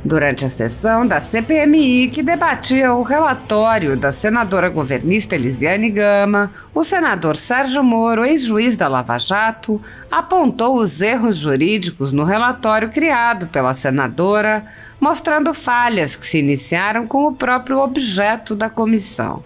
Durante a sessão da CPMI, que debatia o relatório da senadora governista Elisiane Gama, o senador Sérgio Moro, ex-juiz da Lava Jato, apontou os erros jurídicos no relatório criado pela senadora, mostrando falhas que se iniciaram com o próprio objeto da comissão.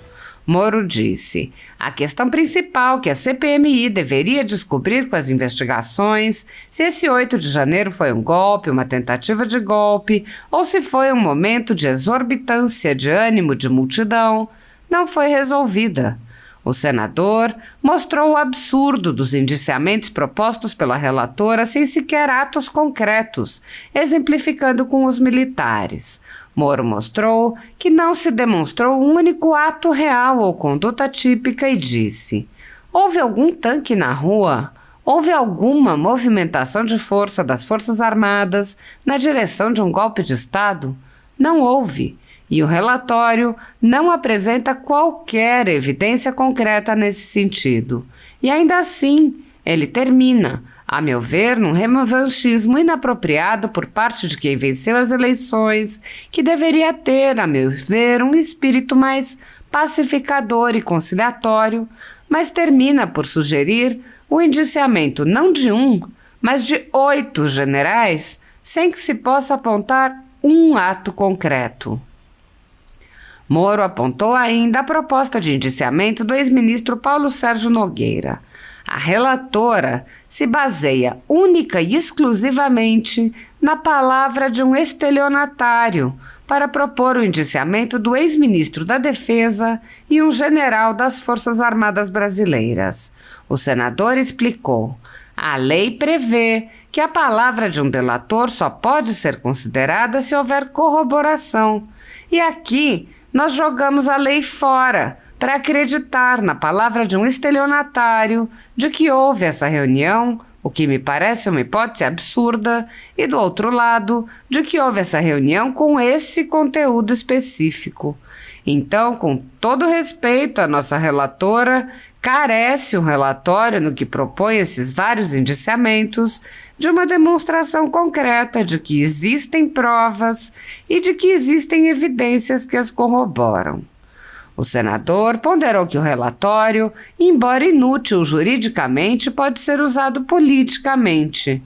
Moro disse: a questão principal que a CPMI deveria descobrir com as investigações, se esse 8 de janeiro foi um golpe, uma tentativa de golpe, ou se foi um momento de exorbitância de ânimo de multidão, não foi resolvida. O senador mostrou o absurdo dos indiciamentos propostos pela relatora sem sequer atos concretos, exemplificando com os militares. Moro mostrou que não se demonstrou um único ato real ou conduta típica e disse: houve algum tanque na rua? Houve alguma movimentação de força das Forças Armadas na direção de um golpe de Estado? Não houve. E o relatório não apresenta qualquer evidência concreta nesse sentido. E ainda assim, ele termina, a meu ver, num revanchismo inapropriado por parte de quem venceu as eleições, que deveria ter, a meu ver, um espírito mais pacificador e conciliatório, mas termina por sugerir o indiciamento não de um, mas de 8 generais, sem que se possa apontar um ato concreto. Moro apontou ainda a proposta de indiciamento do ex-ministro Paulo Sérgio Nogueira. A relatora se baseia única e exclusivamente na palavra de um estelionatário para propor o indiciamento do ex-ministro da Defesa e um general das Forças Armadas Brasileiras. O senador explicou: a lei prevê que a palavra de um delator só pode ser considerada se houver corroboração. E aqui nós jogamos a lei fora para acreditar na palavra de um estelionatário de que houve essa reunião, o que me parece uma hipótese absurda, e do outro lado, de que houve essa reunião com esse conteúdo específico. Então, com todo respeito à nossa relatora, carece um relatório no que propõe esses vários indiciamentos de uma demonstração concreta de que existem provas e de que existem evidências que as corroboram. O senador ponderou que o relatório, embora inútil juridicamente, pode ser usado politicamente.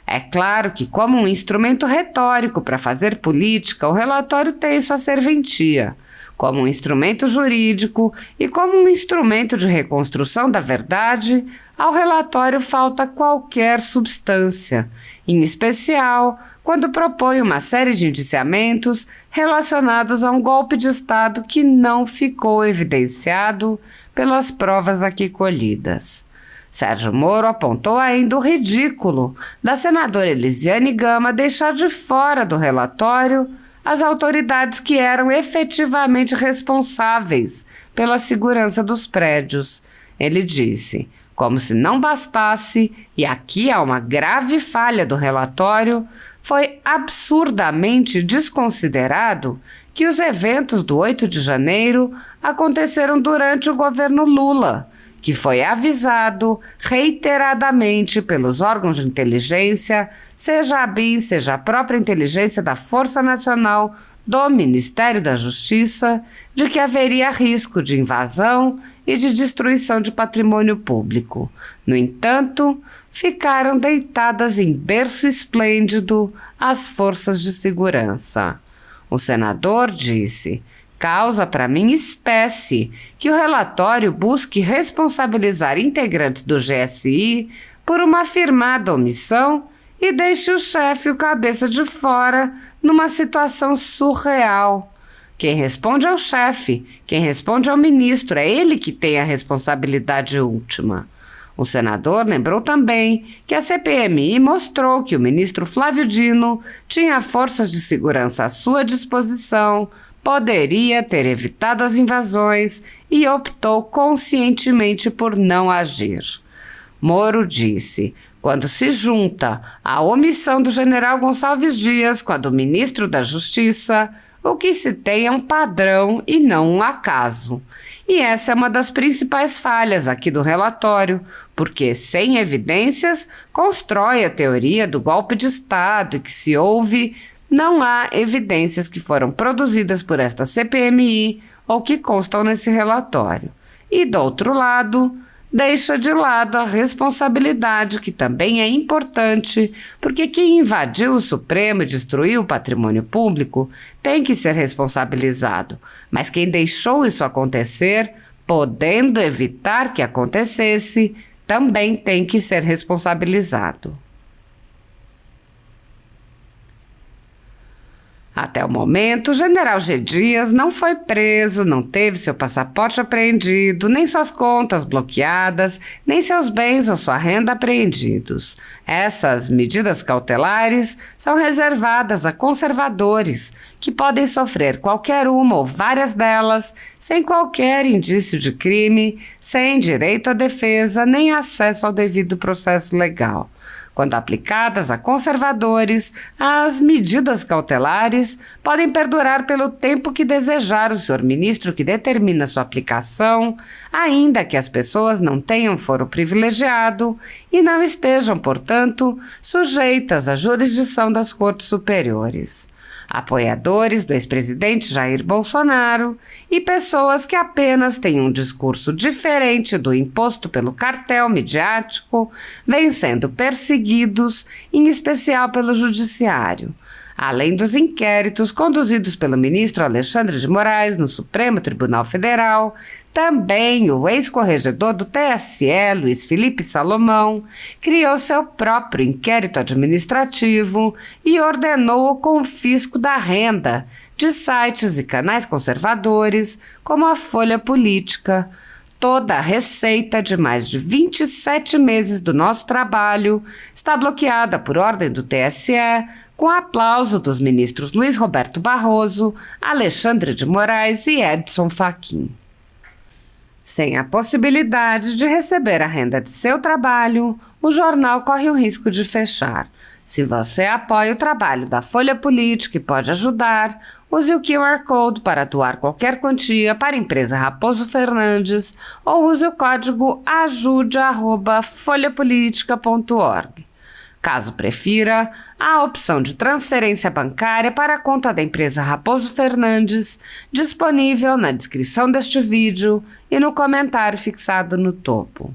É claro que, como um instrumento retórico para fazer política, o relatório tem sua serventia. Como um instrumento jurídico e como um instrumento de reconstrução da verdade, ao relatório falta qualquer substância, em especial quando propõe uma série de indiciamentos relacionados a um golpe de Estado que não ficou evidenciado pelas provas aqui colhidas. Sérgio Moro apontou ainda o ridículo da senadora Elisiane Gama deixar de fora do relatório as autoridades que eram efetivamente responsáveis pela segurança dos prédios. Ele disse: como se não bastasse, e aqui há uma grave falha do relatório, foi absurdamente desconsiderado que os eventos do 8 de janeiro aconteceram durante o governo Lula, que foi avisado reiteradamente pelos órgãos de inteligência, seja a BIM, seja a própria inteligência da Força Nacional do Ministério da Justiça, de que haveria risco de invasão e de destruição de patrimônio público. No entanto, ficaram deitadas em berço esplêndido as forças de segurança. O senador disse: causa para mim espécie que o relatório busque responsabilizar integrantes do GSI por uma afirmada omissão e deixe o chefe e o cabeça de fora numa situação surreal. Quem responde é o chefe, quem responde é o ministro, é ele que tem a responsabilidade última. O senador lembrou também que a CPMI mostrou que o ministro Flávio Dino tinha forças de segurança à sua disposição, poderia ter evitado as invasões e optou conscientemente por não agir. Moro disse: quando se junta a omissão do general Gonçalves Dias com a do ministro da Justiça, o que se tem é um padrão e não um acaso. E essa é uma das principais falhas aqui do relatório, porque, sem evidências, constrói a teoria do golpe de Estado e que se houve não há evidências que foram produzidas por esta CPMI ou que constam nesse relatório. E, do outro lado, deixa de lado a responsabilidade, que também é importante, porque quem invadiu o Supremo e destruiu o patrimônio público tem que ser responsabilizado. Mas quem deixou isso acontecer, podendo evitar que acontecesse, também tem que ser responsabilizado. Até o momento, o general G. Dias não foi preso, não teve seu passaporte apreendido, nem suas contas bloqueadas, nem seus bens ou sua renda apreendidos. Essas medidas cautelares são reservadas a conservadores, que podem sofrer qualquer uma ou várias delas, sem qualquer indício de crime, sem direito à defesa, nem acesso ao devido processo legal. Quando aplicadas a conservadores, as medidas cautelares podem perdurar pelo tempo que desejar o senhor ministro que determina sua aplicação, ainda que as pessoas não tenham foro privilegiado e não estejam, portanto, sujeitas à jurisdição das cortes superiores. Apoiadores do ex-presidente Jair Bolsonaro e pessoas que apenas têm um discurso diferente do imposto pelo cartel midiático vêm sendo perseguidos, em especial pelo judiciário. Além dos inquéritos conduzidos pelo ministro Alexandre de Moraes no Supremo Tribunal Federal, também o ex-corregedor do TSE, Luiz Felipe Salomão, criou seu próprio inquérito administrativo e ordenou o confisco da renda de sites e canais conservadores, como a Folha Política. Toda a receita de mais de 27 meses do nosso trabalho está bloqueada por ordem do TSE, com aplauso dos ministros Luiz Roberto Barroso, Alexandre de Moraes e Edson Fachin. Sem a possibilidade de receber a renda de seu trabalho, o jornal corre o risco de fechar. Se você apoia o trabalho da Folha Política e pode ajudar, use o QR Code para doar qualquer quantia para a empresa Raposo Fernandes ou use o código ajude@folhapolitica.org. Caso prefira, há a opção de transferência bancária para a conta da empresa Raposo Fernandes, disponível na descrição deste vídeo e no comentário fixado no topo.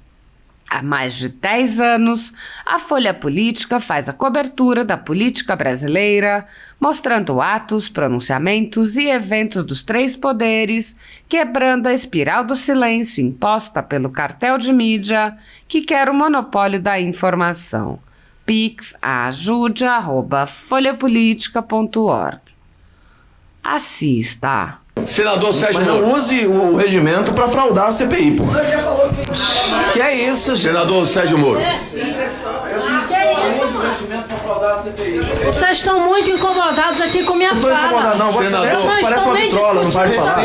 Há mais de 10 anos, a Folha Política faz a cobertura da política brasileira, mostrando atos, pronunciamentos e eventos dos três poderes, quebrando a espiral do silêncio imposta pelo cartel de mídia que quer o monopólio da informação. Pix a ajude@folhapolitica.org. Assista. Senador Sérgio Mas Moro. não use o regimento para fraudar a CPI, pô. Que é isso, senador Sérgio Moro? Vocês estão muito incomodados aqui com minha Não tô fala. incomodado, não. Você Senador, parece uma vitrola, não pode falar.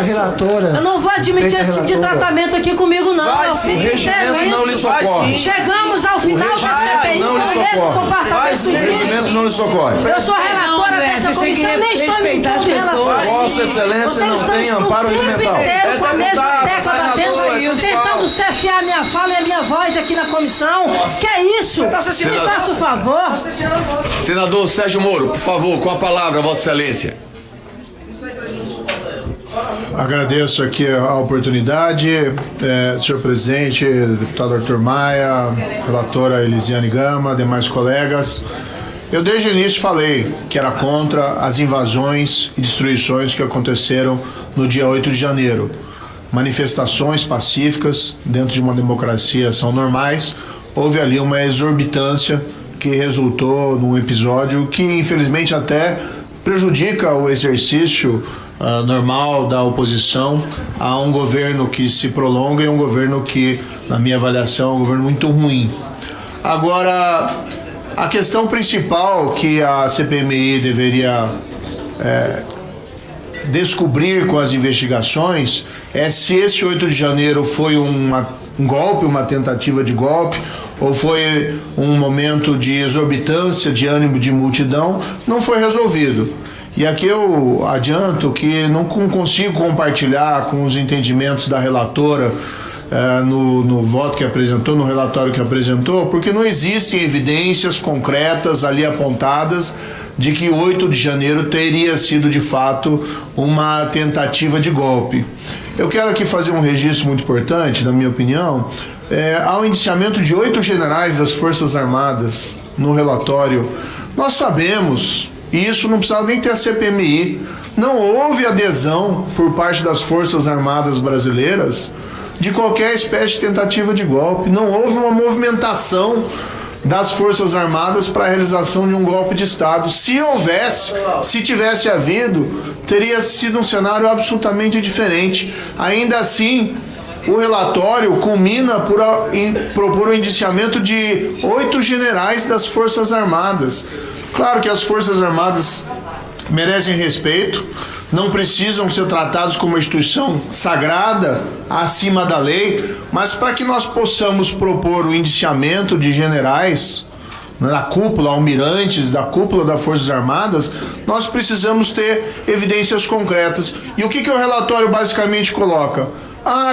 Senador, Eu não vou admitir esse tipo de tratamento aqui comigo, não. Vai sim, o regimento não lhe socorre. Chegamos ao final da CPI não lhe com esse socorre. Vai comportamento sim, o regimento não lhe socorre. Eu sou relatora dessa comissão, nem estou me envolvendo em relação a isso. Vossa Excelência não tem amparo regimental. É com a mesma tecla batendo, tentando cessear a minha fala e a minha voz aqui na comissão. Que é isso? Me faça o favor. senador Sérgio Moro, por favor, com a palavra, Vossa Excelência. Agradeço aqui a oportunidade, senhor presidente, deputado Arthur Maia, relatora Elisiane Gama, demais colegas. Eu desde o início falei que era contra as invasões e destruições que aconteceram no dia 8 de janeiro. Manifestações pacíficas dentro de uma democracia são normais. Houve ali uma exorbitância que resultou num episódio que infelizmente até prejudica o exercício normal da oposição a um governo que se prolonga e um governo que, na minha avaliação, é um governo muito ruim. Agora, a questão principal que a CPMI deveria descobrir com as investigações é se esse 8 de janeiro foi um golpe, uma tentativa de golpe, ou foi um momento de exorbitância, de ânimo de multidão. Não foi resolvido. E aqui eu adianto que não consigo compartilhar com os entendimentos da relatora no voto que apresentou, no relatório que apresentou, porque não existem evidências concretas ali apontadas de que 8 de janeiro teria sido de fato uma tentativa de golpe. Eu quero aqui fazer um registro muito importante, na minha opinião. Ao indiciamento de 8 generais das Forças Armadas no relatório, nós sabemos, e isso não precisava nem ter a CPMI, não houve adesão por parte das Forças Armadas brasileiras de qualquer espécie de tentativa de golpe, não houve uma movimentação das Forças Armadas para a realização de um golpe de Estado. Se houvesse, se tivesse havido, teria sido um cenário absolutamente diferente. Ainda assim, o relatório culmina por propor o indiciamento de 8 generais das Forças Armadas. Claro que as Forças Armadas merecem respeito, não precisam ser tratados como uma instituição sagrada, acima da lei, mas para que nós possamos propor o indiciamento de generais da cúpula, almirantes, da cúpula das Forças Armadas, nós precisamos ter evidências concretas. E o que o relatório basicamente coloca?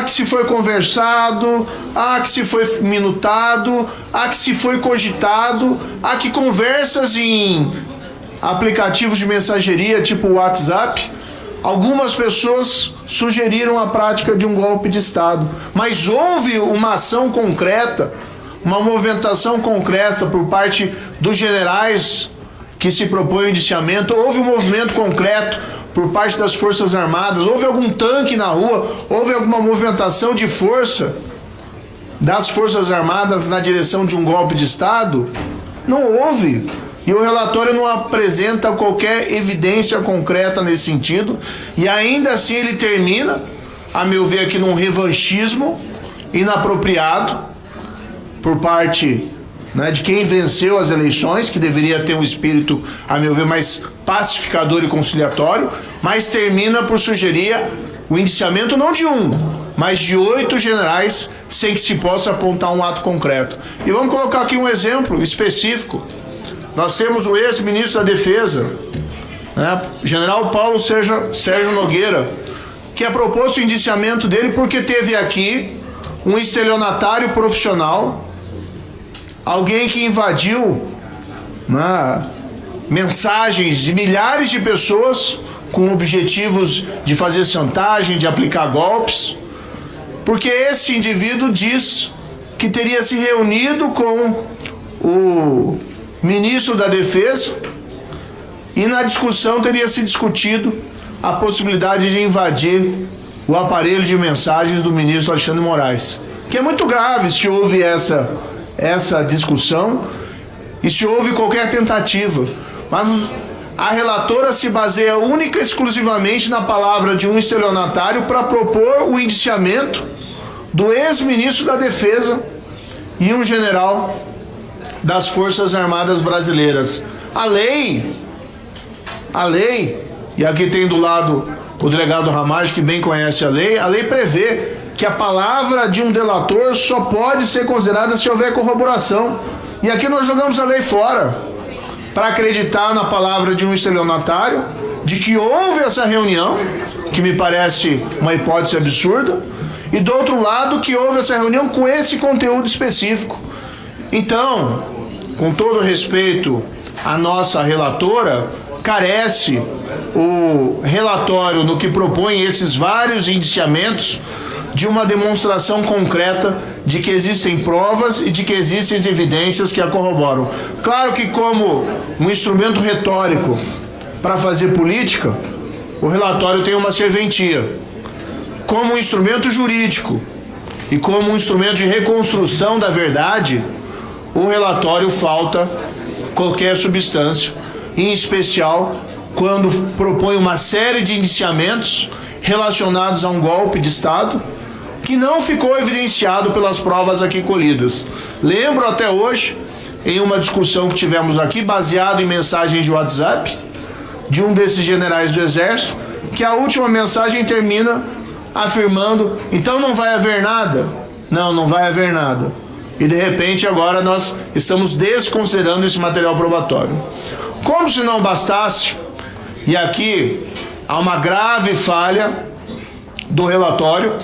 Que se foi conversado, que se foi minutado, que se foi cogitado, que conversas em aplicativos de mensageria tipo WhatsApp, algumas pessoas sugeriram a prática de um golpe de Estado. Mas houve uma ação concreta, uma movimentação concreta por parte dos generais que se propõem o indiciamento, houve um movimento concreto por parte das Forças Armadas, houve algum tanque na rua, houve alguma movimentação de força das Forças Armadas na direção de um golpe de Estado? Não houve. E o relatório não apresenta qualquer evidência concreta nesse sentido, e ainda assim ele termina, a meu ver, aqui num revanchismo inapropriado por parte de quem venceu as eleições, que deveria ter um espírito, a meu ver, mais pacificador e conciliatório, mas termina por sugerir o indiciamento não de 1, mas de 8 generais, sem que se possa apontar um ato concreto. E vamos colocar aqui um exemplo específico. Nós temos o ex-ministro da Defesa, general Paulo Sérgio Nogueira, que é proposto o indiciamento dele porque teve aqui um estelionatário profissional, alguém que invadiu mensagens de milhares de pessoas com objetivos de fazer chantagem, de aplicar golpes, porque esse indivíduo diz que teria se reunido com o ministro da Defesa e na discussão teria se discutido a possibilidade de invadir o aparelho de mensagens do ministro Alexandre Moraes, que é muito grave se houve essa discussão e se houve qualquer tentativa. Mas a relatora se baseia única e exclusivamente na palavra de um estelionatário para propor o indiciamento do ex-ministro da Defesa e um general das Forças Armadas Brasileiras. A lei, e aqui tem do lado o delegado Ramage, que bem conhece a lei prevê que a palavra de um delator só pode ser considerada se houver corroboração. E aqui nós jogamos a lei fora, para acreditar na palavra de um estelionatário, de que houve essa reunião, que me parece uma hipótese absurda, e do outro lado que houve essa reunião com esse conteúdo específico. Então, com todo respeito à nossa relatora, carece o relatório no que propõe esses vários indiciamentos de uma demonstração concreta de que existem provas e de que existem evidências que a corroboram. Claro que como um instrumento retórico para fazer política, o relatório tem uma serventia. Como um instrumento jurídico e como um instrumento de reconstrução da verdade, o relatório falta qualquer substância, em especial quando propõe uma série de indiciamentos relacionados a um golpe de Estado que não ficou evidenciado pelas provas aqui colhidas. Lembro até hoje, em uma discussão que tivemos aqui, baseado em mensagens de WhatsApp, de um desses generais do Exército, que a última mensagem termina afirmando: então não vai haver nada? Não vai haver nada. E de repente agora nós estamos desconsiderando esse material probatório. Como se não bastasse, e aqui há uma grave falha do relatório,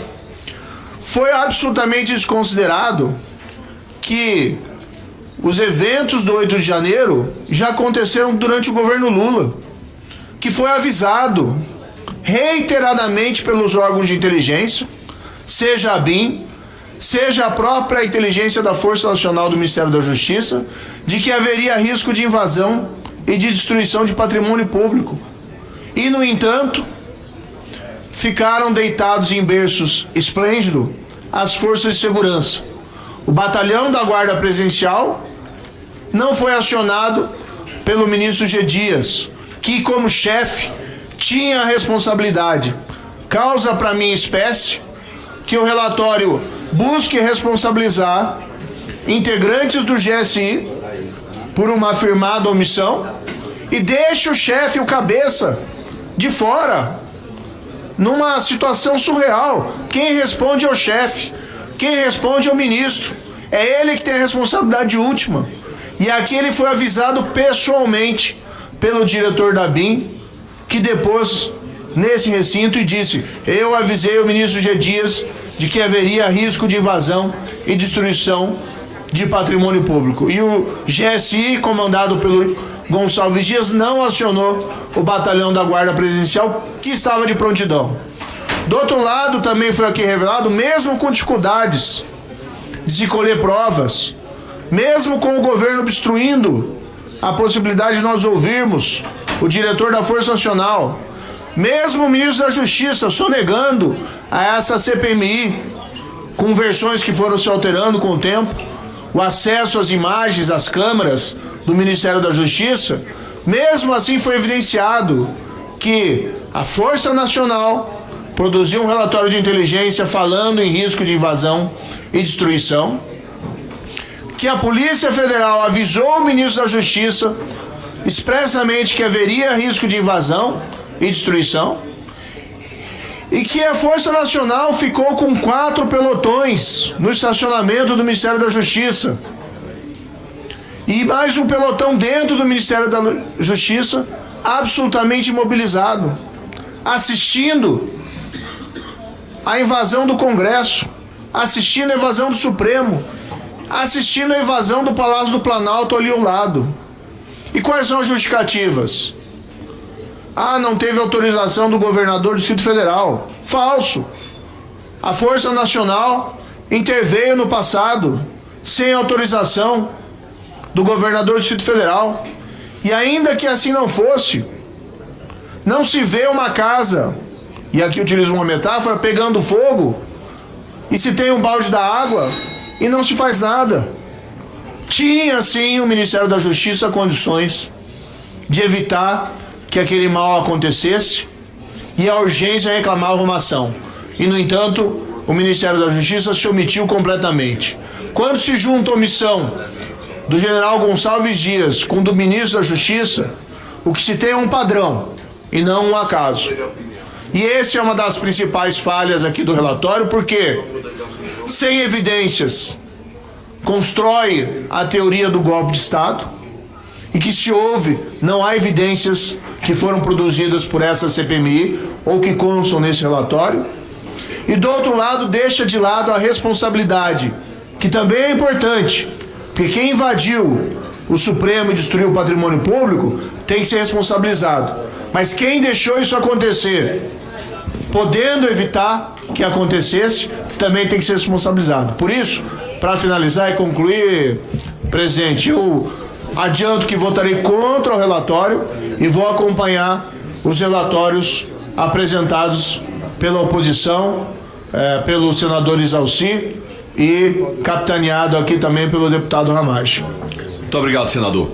foi absolutamente desconsiderado que os eventos do 8 de janeiro já aconteceram durante o governo Lula, que foi avisado reiteradamente pelos órgãos de inteligência, seja a BIM, seja a própria inteligência da Força Nacional do Ministério da Justiça, de que haveria risco de invasão e de destruição de patrimônio público. E, no entanto, ficaram deitados em berços esplêndidos as forças de segurança. O batalhão da Guarda Presidencial não foi acionado pelo ministro G. Dias, que, como chefe, tinha a responsabilidade. Causa para minha espécie que o relatório busque responsabilizar integrantes do GSI por uma afirmada omissão e deixe o chefe, o cabeça, de fora, numa situação surreal. Quem responde é o chefe, quem responde é o ministro. É ele que tem a responsabilidade última. E aqui ele foi avisado pessoalmente pelo diretor da BIM, que depois nesse recinto e disse: eu avisei o ministro G. Dias de que haveria risco de invasão e destruição de patrimônio público. E o GSI, comandado pelo Gonçalves Dias, não acionou o batalhão da Guarda Presidencial, que estava de prontidão. Do outro lado, também foi aqui revelado, mesmo com dificuldades de se colher provas, mesmo com o governo obstruindo a possibilidade de nós ouvirmos o diretor da Força Nacional, mesmo o ministro da Justiça sonegando a essa CPMI, com versões que foram se alterando com o tempo, o acesso às imagens, às câmeras do Ministério da Justiça, mesmo assim foi evidenciado que a Força Nacional produziu um relatório de inteligência falando em risco de invasão e destruição, que a Polícia Federal avisou o ministro da Justiça expressamente que haveria risco de invasão e destruição, e que a Força Nacional ficou com 4 pelotões no estacionamento do Ministério da Justiça e mais um pelotão dentro do Ministério da Justiça, absolutamente imobilizado, assistindo a invasão do Congresso, assistindo a invasão do Supremo, assistindo a invasão do Palácio do Planalto ali ao lado. E quais são as justificativas? Ah, não teve autorização do governador do Distrito Federal. Falso. A Força Nacional interveio no passado sem autorização do governador do Distrito Federal. E ainda que assim não fosse, não se vê uma casa, e aqui utilizo uma metáfora, pegando fogo, e se tem um balde da água e não se faz nada. Tinha sim o Ministério da Justiça condições de evitar que aquele mal acontecesse, e a urgência reclamava uma ação. E, no entanto, o Ministério da Justiça se omitiu completamente. Quando se junta a omissão do general Gonçalves Dias com do ministro da Justiça, o que se tem é um padrão e não um acaso. E essa é uma das principais falhas aqui do relatório, porque sem evidências constrói a teoria do golpe de Estado, e que se houve, não há evidências que foram produzidas por essa CPMI ou que constam nesse relatório. E do outro lado, deixa de lado a responsabilidade, que também é importante, porque quem invadiu o Supremo e destruiu o patrimônio público tem que ser responsabilizado. Mas quem deixou isso acontecer, podendo evitar que acontecesse, também tem que ser responsabilizado. Por isso, para finalizar e concluir, presidente, eu adianto que votarei contra o relatório e vou acompanhar os relatórios apresentados pela oposição, pelo senador Isalci e capitaneado aqui também pelo deputado Ramage. Muito obrigado, senador.